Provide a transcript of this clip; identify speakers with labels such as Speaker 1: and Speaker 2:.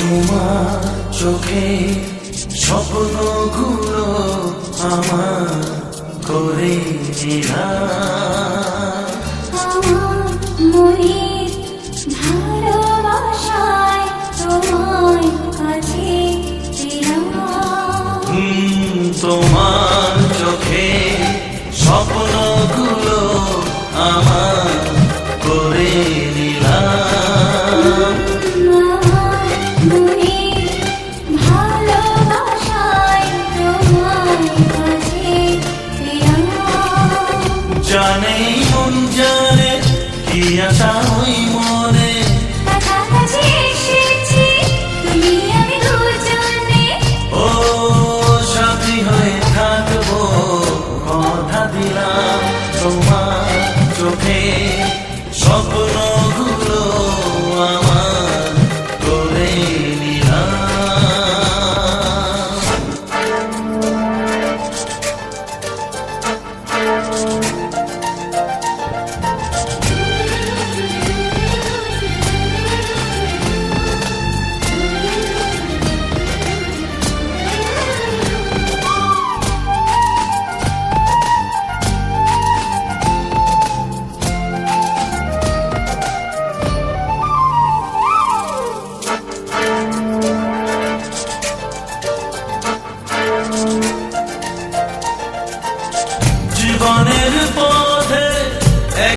Speaker 1: তোমার চোখে স্বপ্নগুলো আমার করে
Speaker 2: মনের ভালোবাসায় তোমার কাছে
Speaker 1: তোমার চোখে স্বপ্নগুলো আমার করে নিলাম। জানে মন জানে কি আশা